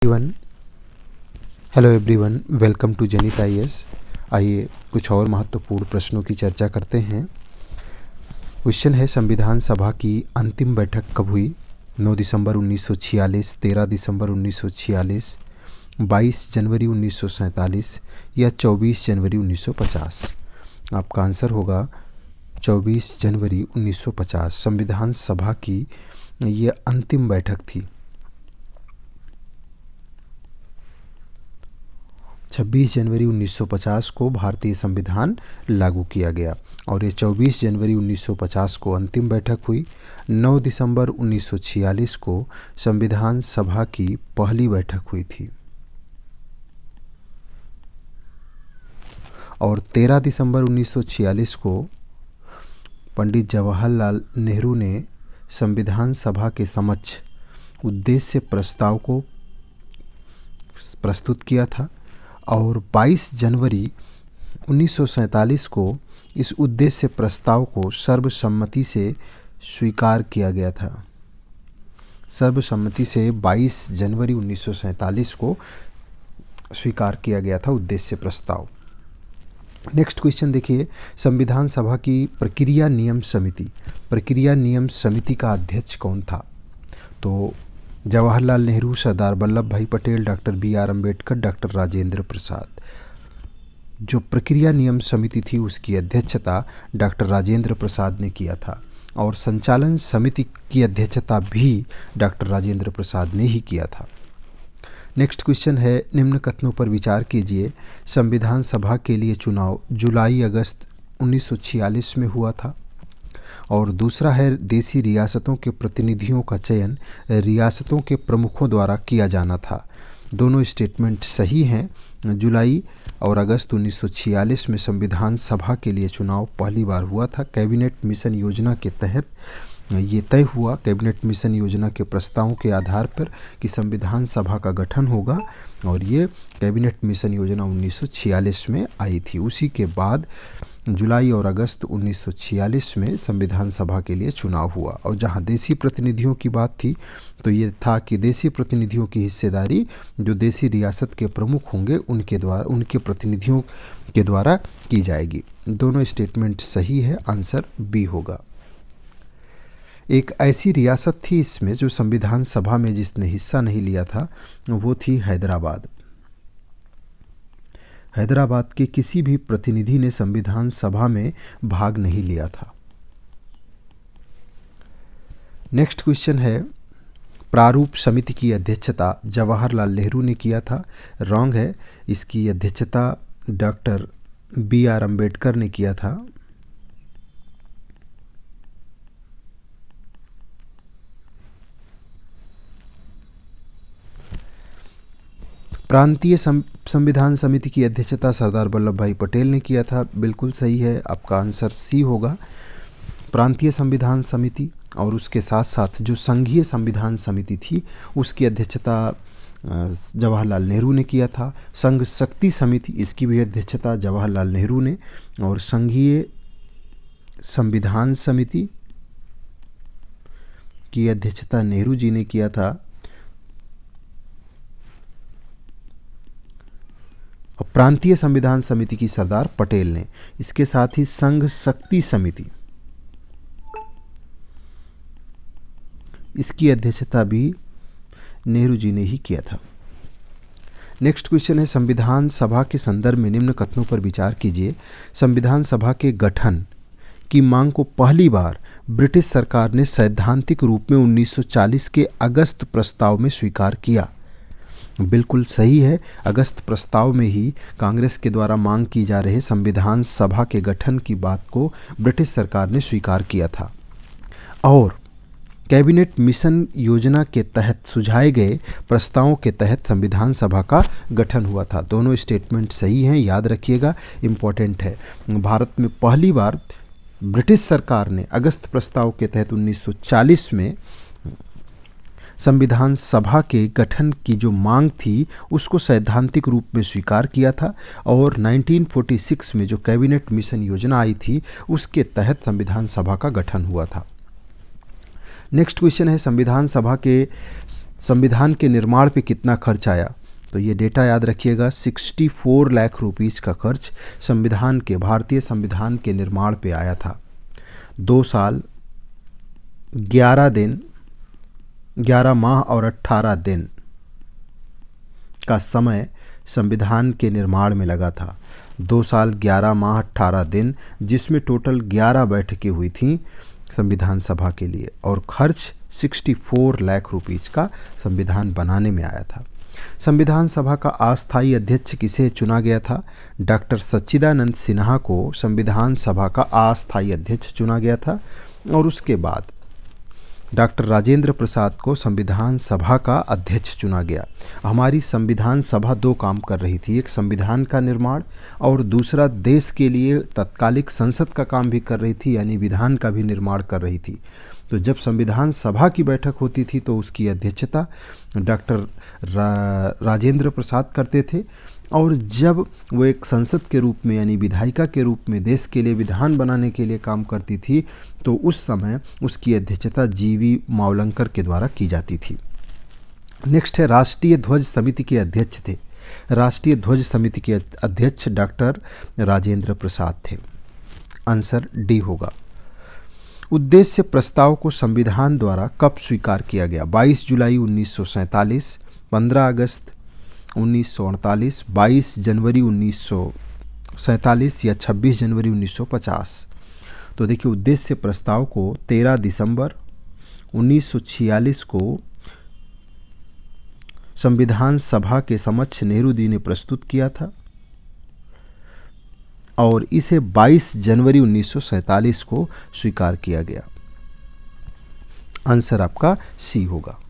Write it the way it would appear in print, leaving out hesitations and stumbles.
Everyone hello everyone, welcome to Janit IAS. आइए कुछ और महत्वपूर्ण प्रश्नों की चर्चा करते हैं। क्वेश्चन है, संविधान सभा की अंतिम बैठक कब हुई? 9 दिसंबर 1946, 13 दिसंबर 1946, 22 जनवरी 1947 या 24 जनवरी 1950? आपका आंसर होगा 24 जनवरी 1950। संविधान सभा की ये अंतिम बैठक थी। 26 जनवरी 1950 को भारतीय संविधान लागू किया गया और ये 24 जनवरी 1950 को अंतिम बैठक हुई। 9 दिसंबर 1946 को संविधान सभा की पहली बैठक हुई थी और 13 दिसंबर 1946 को पंडित जवाहरलाल नेहरू ने संविधान सभा के समक्ष उद्देश्य प्रस्ताव को प्रस्तुत किया था और 22 जनवरी 1947 को इस उद्देश्य प्रस्ताव को सर्वसम्मति से स्वीकार किया गया था। सर्वसम्मति से 22 जनवरी 1947 को स्वीकार किया गया था उद्देश्य प्रस्ताव। नेक्स्ट क्वेश्चन देखिए, संविधान सभा की प्रक्रिया नियम समिति का अध्यक्ष कौन था? तो Jawaharlal Nehru, Sardar Vallabhbhai Patel, doctor BR Ambedkar, doctor Rajendra Prasad. जो प्रक्रिया नियम समिति थी उसकी अध्यक्षता डॉक्टर राजेंद्र प्रसाद ने किया था और संचालन समिति की अध्यक्षता भी डॉक्टर राजेंद्र प्रसाद ने ही किया था। नेक्स्ट क्वेश्चन है, निम्न कथनों पर विचार कीजिए। संविधान सभा के लिए चुनाव जुलाई-अगस्त 1946 में हुआ था। और दूसरा है, देसी रियासतों के प्रतिनिधियों का चयन रियासतों के प्रमुखों द्वारा किया जाना था। दोनों स्टेटमेंट सही हैं। जुलाई और अगस्त 1946 में संविधान सभा के लिए चुनाव पहली बार हुआ था। कैबिनेट मिशन योजना के तहत ये तय हुआ, कैबिनेट मिशन योजना के प्रस्तावों के आधार पर कि संविधान सभा का गठन होगा और ये कैबिनेट मिशन योजना 1946 में आई थी। उसी के बाद जुलाई और अगस्त 1946 में संविधान सभा के लिए चुनाव हुआ। और जहां देसी प्रतिनिधियों की बात थी तो ये था कि देसी प्रतिनिधियों की हिस्सेदारी जो देसी रियासत के प्रमुख होंगे उनके प्रतिनिधियों के द्वारा की जाएगी। दोनों स्टेटमेंट सही है, आंसर बी होगा। एक ऐसी रियासत थी इसमें जो संविधान सभा में जिसने हिस्सा नहीं लिया था वो थी हैदराबाद। हैदराबाद के किसी भी प्रतिनिधि ने संविधान सभा में भाग नहीं लिया था। नेक्स्ट क्वेश्चन है, प्रारूप समिति की अध्यक्षता जवाहरलाल नेहरू ने किया था। रॉन्ग है, इसकी अध्यक्षता डॉक्टर BR अम्बेडकर ने किया था। प्रांतीय संविधान समिति की अध्यक्षता सरदार वल्लभ भाई पटेल ने किया था। बिल्कुल सही है, आपका आंसर सी होगा। प्रांतीय संविधान समिति और उसके साथ साथ जो संघीय संविधान समिति थी उसकी अध्यक्षता जवाहरलाल नेहरू ने किया था। संघ शक्ति समिति, इसकी भी अध्यक्षता जवाहरलाल नेहरू ने और संघीय संविधान समिति की अध्यक्षता नेहरू जी ने किया था। और प्रांतीय संविधान समिति की सरदार पटेल ने। इसके साथ ही संघ शक्ति समिति, इसकी अध्यक्षता भी नेहरू जी ने ही किया था। नेक्स्ट क्वेश्चन है, संविधान सभा के संदर्भ में निम्न कथनों पर विचार कीजिए। संविधान सभा के गठन की मांग को पहली बार ब्रिटिश सरकार ने सैद्धांतिक रूप में 1940 के अगस्त प्रस्ताव में स्वीकार किया। बिल्कुल सही है, अगस्त प्रस्ताव में ही कांग्रेस के द्वारा मांग की जा रहे संविधान सभा के गठन की बात को ब्रिटिश सरकार ने स्वीकार किया था और कैबिनेट मिशन योजना के तहत सुझाए गए प्रस्तावों के तहत संविधान सभा का गठन हुआ था। दोनों स्टेटमेंट सही हैं, याद रखिएगा, इम्पोर्टेंट है। भारत में पहली बार ब्रिटिश सरकार ने अगस्त प्रस्ताव के तहत 1940 में संविधान सभा के गठन की जो मांग थी उसको सैद्धांतिक रूप में स्वीकार किया था और 1946 में जो कैबिनेट मिशन योजना आई थी उसके तहत संविधान सभा का गठन हुआ था। नेक्स्ट क्वेश्चन है संविधान के निर्माण पे कितना खर्च आया। तो ये डेटा याद रखिएगा, 64 लाख रुपीज़ का खर्च भारतीय संविधान के निर्माण पे आया था। 2 साल 11 दिन 11 माह और 18 दिन का समय संविधान के निर्माण में लगा था। 2 साल 11 माह 18 दिन, जिसमें टोटल 11 बैठकें हुई थीं संविधान सभा के लिए, और खर्च 64 लाख रुपीज़ का संविधान बनाने में आया था। संविधान सभा का अस्थायी अध्यक्ष किसे चुना गया था? डॉक्टर सच्चिदानंद सिन्हा को संविधान सभा का अस्थायी अध्यक्ष चुना गया था, और उसके बाद डॉक्टर राजेंद्र प्रसाद को संविधान सभा का अध्यक्ष चुना गया। हमारी संविधान सभा 2 काम कर रही थी, एक संविधान का निर्माण और दूसरा देश के लिए तत्कालिक संसद का काम भी कर रही थी, यानी विधान का भी निर्माण कर रही थी। तो जब संविधान सभा की बैठक होती थी तो उसकी अध्यक्षता डॉक्टर राजेंद्र प्रसाद करते थे, और जब वो एक संसद के रूप में यानी विधायिका के रूप में देश के लिए विधान बनाने के लिए काम करती थी, तो उस समय उसकी अध्यक्षता जीवी मावलंकर के द्वारा की जाती थी। नेक्स्ट है राष्ट्रीय ध्वज समिति के अध्यक्ष थे। राष्ट्रीय ध्वज समिति के अध्यक्ष डॉक्टर राजेंद्र प्रसाद थे। आंसर डी होगा। उद्देश्य प्रस्ताव को संविधान द्वारा कब स्वीकार किया गया? 22 जुलाई 1947, 15 अगस्त 1948, 22 जनवरी 1947 या 26 जनवरी 1950। तो देखिए, उद्देश्य प्रस्ताव को 13 दिसंबर 1946 को संविधान सभा के समक्ष नेहरू जी ने प्रस्तुत किया था, और इसे 22 जनवरी 1947 को स्वीकार किया गया। आंसर आपका सी होगा।